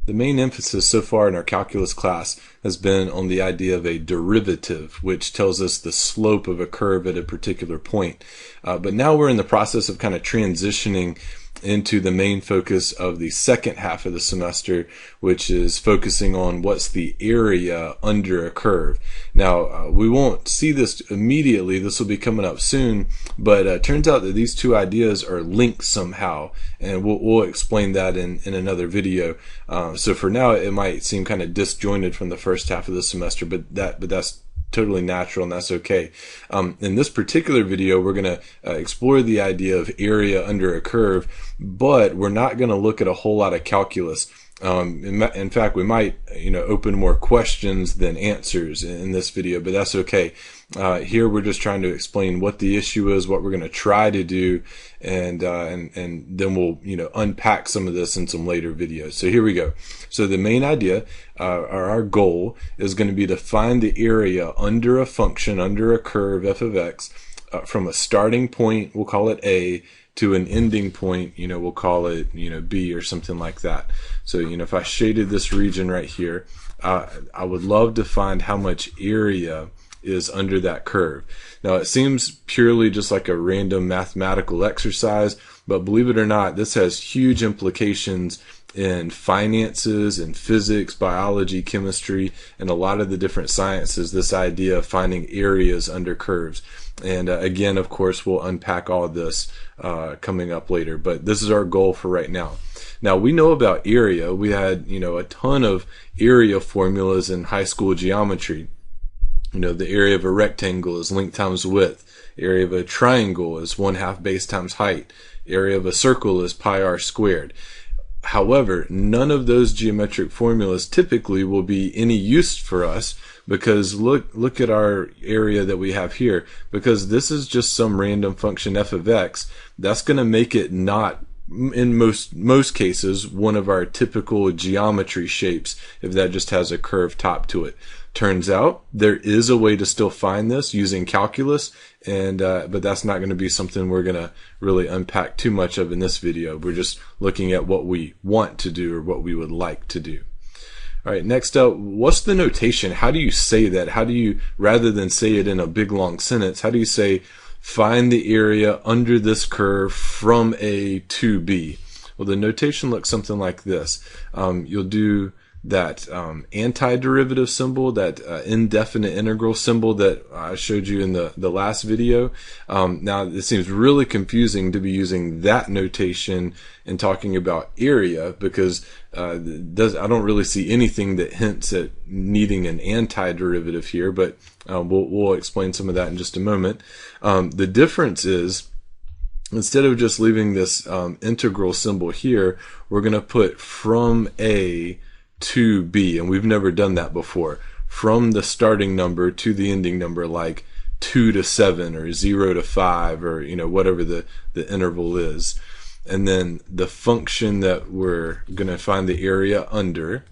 The main emphasis so far in our calculus class has been on the idea of a derivative, which tells us the slope of a curve at a particular point. But now we're in the process of kind of transitioning into the main focus of the second half of the semester, which is focusing on what's the area under a curve. Now, we won't see this immediately. This will be coming up soon, but it turns out that these two ideas are linked somehow, and we'll explain that in another video. So for now, it might seem kind of disjointed from the first half of the semester, but that's totally natural, and that's okay. In this particular video, we're going to explore the idea of area under a curve, but we're not going to look at a whole lot of calculus. In fact, we might, open more questions than answers in this video, but that's okay. Here we're just trying to explain what the issue is, what we're going to try to do, and then we'll, unpack some of this in some later videos. So here we go. So the main idea, or our goal, is going to be to find the area under a function, under a curve f of x, from a starting point, we'll call it A, to an ending point, we'll call it, B or something like that. So, if I shaded this region right here, I would love to find how much area is under that curve. Now, it seems purely just like a random mathematical exercise, but believe it or not, this has huge implications in finances, in physics, biology, chemistry, and a lot of the different sciences, this idea of finding areas under curves. And again, of course, we'll unpack all of this coming up later, but this is our goal for right now. Now, we know about area. We had, a ton of area formulas in high school geometry. The area of a rectangle is length times width. Area of a triangle is 1/2 base times height. Area of a circle is pi r squared. However, none of those geometric formulas typically will be any use for us, because look at our area that we have here. Because this is just some random function f of x, that's going to make it not, in most cases, one of our typical geometry shapes if that just has a curved top to it. Turns out there is a way to still find this using calculus, and but that's not going to be something we're going to really unpack too much of in this video. We're just looking at what we want to do or what we would like to do. All right, next up, what's the notation? How do you say that? How do you, rather than say it in a big long sentence, how do you say find the area under this curve from A to B? Well, the notation looks something like this. You'll do that antiderivative symbol, that indefinite integral symbol that I showed you in the last video. Now, it seems really confusing to be using that notation and talking about area, because I don't really see anything that hints at needing an antiderivative here, but we'll explain some of that in just a moment. The difference is, instead of just leaving this integral symbol here, we're going to put from A to B, and we've never done that before. From the starting number to the ending number, like 2 to 7 or 0 to 5, or whatever the interval is. And then the function that we're going to find the area under,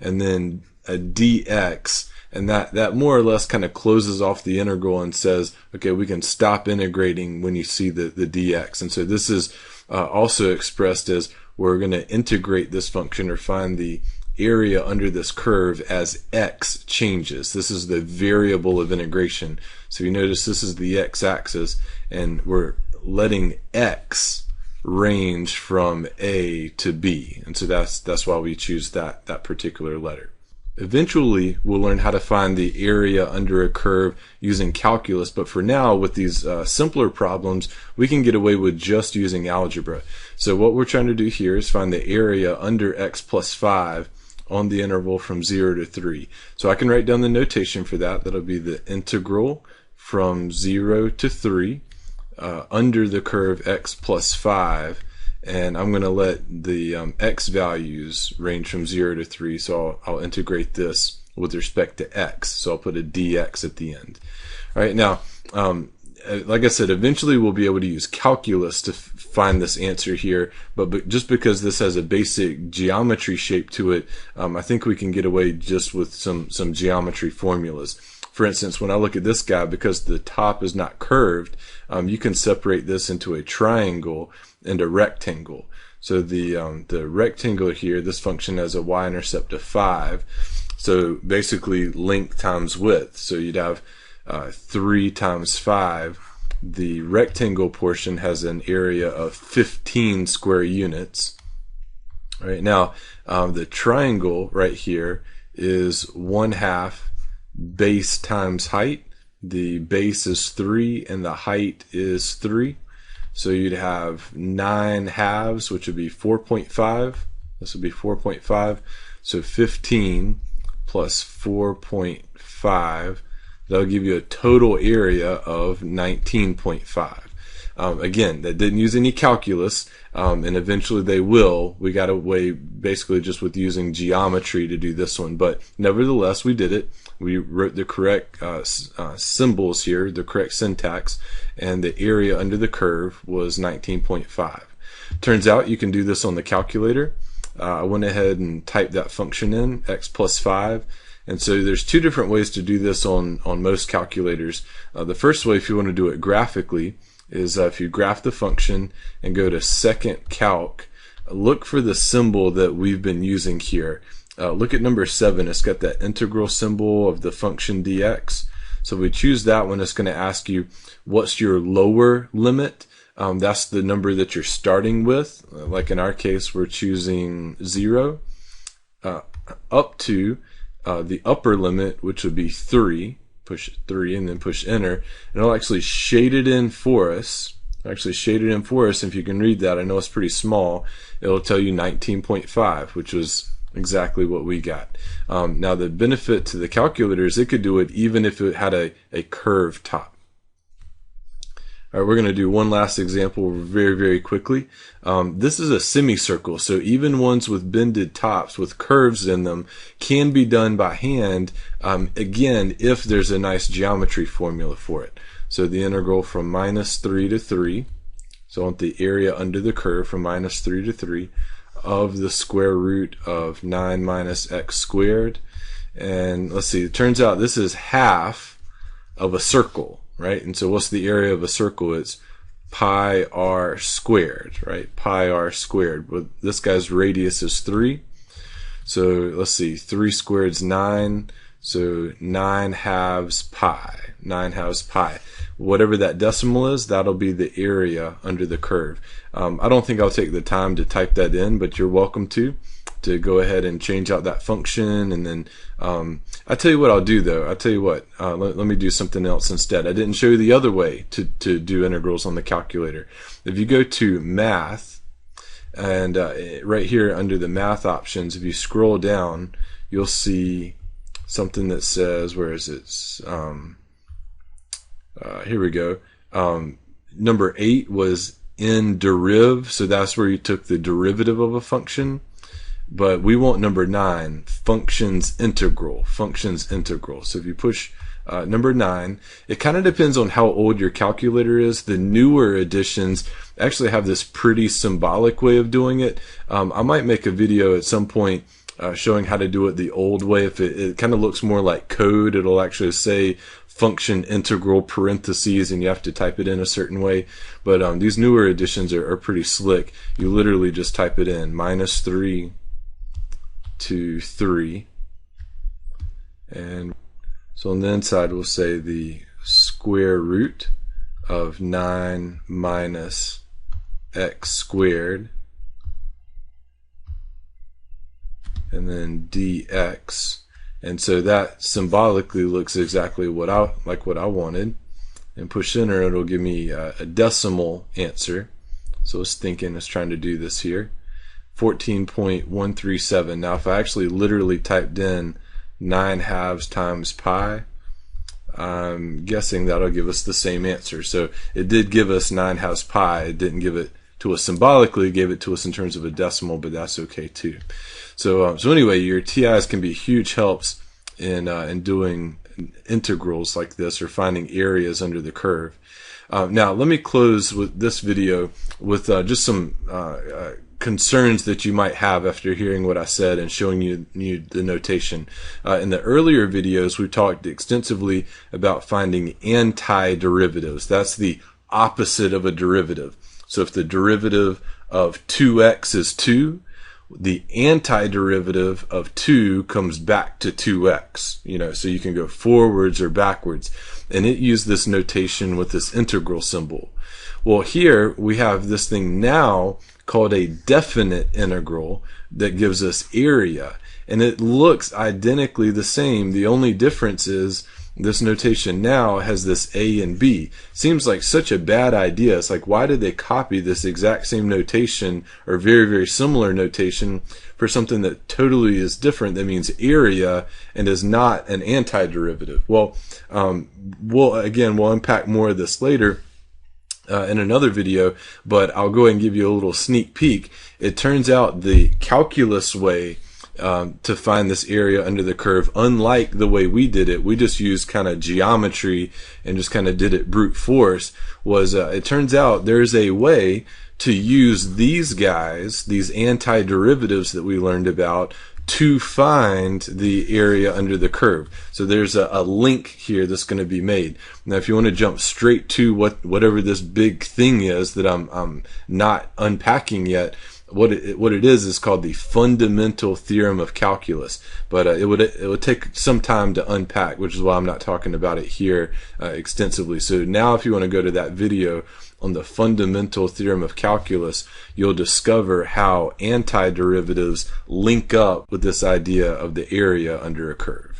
and then a dx, and that more or less kind of closes off the integral and says, okay, we can stop integrating when you see the dx. And so this is also expressed as, we're going to integrate this function or find the area under this curve as x changes. This is the variable of integration. So you notice this is the x-axis, and we're letting x range from A to B, and so that's why we choose that particular letter. Eventually, we'll learn how to find the area under a curve using calculus, but for now, with these simpler problems, we can get away with just using algebra. So what we're trying to do here is find the area under x plus 5 on the interval from 0 to 3. So I can write down the notation for that. That'll be the integral from 0 to 3 under the curve x plus 5, and I'm going to let the x values range from 0 to 3, so I'll integrate this with respect to x, so I'll put a dx at the end. All right, now like I said, eventually we'll be able to use calculus to find this answer here, but just because this has a basic geometry shape to it, I think we can get away just with some geometry formulas. For instance, when I look at this guy, because the top is not curved, you can separate this into a triangle and a rectangle. So the rectangle here, this function has a y-intercept of 5. So basically length times width. So you'd have 3 times 5. The rectangle portion has an area of 15 square units. All right, now the triangle right here is 1/2 base times height. The base is 3 and the height is 3. So you'd have 9 halves, which would be 4.5. This would be 4.5. So 15 plus 4.5. That'll give you a total area of 19.5. Again, that didn't use any calculus, and eventually they will. We got away basically just with using geometry to do this one, but nevertheless, we did it. We wrote the correct symbols here, the correct syntax, and the area under the curve was 19.5. Turns out you can do this on the calculator. I went ahead and typed that function in, x plus 5. And so there's 2 different ways to do this on most calculators. The first way, if you want to do it graphically, is if you graph the function and go to second calc, look for the symbol that we've been using here. Look at number 7. It's got that integral symbol of the function dx. So if we choose that one, it's going to ask you what's your lower limit. That's the number that you're starting with. Like in our case, we're choosing 0 up to the upper limit, which would be 3. Push 3 and then push enter, and it'll actually shade it in for us. If you can read that, I know it's pretty small. It'll tell you 19.5, which was exactly what we got. Now the benefit to the calculator is it could do it even if it had a curved top. All right, we're going to do one last example very, very quickly. This is a semicircle, so even ones with bended tops with curves in them can be done by hand, again, if there's a nice geometry formula for it. So the integral from -3 to 3, so I want the area under the curve from -3 to 3 of the square root of 9 minus x squared. And let's see, it turns out this is half of a circle. Right? And so what's the area of a circle? It's pi r squared, right? Pi r squared. But this guy's radius is 3. So let's see, 3 squared is 9. So 9 halves pi. 9 halves pi. Whatever that decimal is, that'll be the area under the curve. I don't think I'll take the time to type that in, but you're welcome to go ahead and change out that function. And then I tell you what I'll do though. I tell you what, let me do something else instead. I didn't show you the other way to do integrals on the calculator. If you go to math, and right here under the math options, if you scroll down, you'll see something that says, where is it? Here we go. Number 8 was in deriv, so that's where you took the derivative of a function. But we want number 9, functions integral. So if you push number 9, it kind of depends on how old your calculator is. The newer editions actually have this pretty symbolic way of doing it. I might make a video at some point showing how to do it the old way. If it kind of looks more like code, it'll actually say function integral parentheses and you have to type it in a certain way. But these newer editions are pretty slick. You literally just type it in, -3 to 3, and so on the inside we'll say the square root of 9 minus x squared, and then dx. And so that symbolically looks exactly what I wanted. And push enter, it'll give me a decimal answer. So it's trying to do this here. 14.137. Now if I actually literally typed in 9 halves times pi, I'm guessing that'll give us the same answer. So it did give us 9 halves pi. It didn't give it to us symbolically, it gave it to us in terms of a decimal, but that's okay too. So anyway, your TIs can be huge helps in doing integrals like this or finding areas under the curve. Now let me close with this video with just some concerns that you might have after hearing what I said and showing you the notation. In the earlier videos, we talked extensively about finding anti-derivatives. That's the opposite of a derivative. So if the derivative of 2x is 2, the antiderivative of 2 comes back to 2x. So you can go forwards or backwards. And it used this notation with this integral symbol. Well, here we have this thing now called a definite integral that gives us area. And it looks identically the same. The only difference is this notation now has this A and B. Seems like such a bad idea. It's like, why did they copy this exact same notation or very, very similar notation for something that totally is different, that means area and is not an antiderivative? Well, we'll unpack more of this later in another video, but I'll go ahead and give you a little sneak peek. It turns out the calculus way to find this area under the curve, unlike the way we did it, we just used kind of geometry and just kind of did it brute force, was it turns out there's a way to use these guys, these antiderivatives that we learned about, to find the area under the curve. So there's a link here that's going to be made. Now, if you want to jump straight to whatever this big thing is that I'm not unpacking yet, what it is called the fundamental theorem of calculus. But it would take some time to unpack, which is why I'm not talking about it here extensively. So now, if you want to go to that video on the fundamental theorem of calculus, you'll discover how antiderivatives link up with this idea of the area under a curve.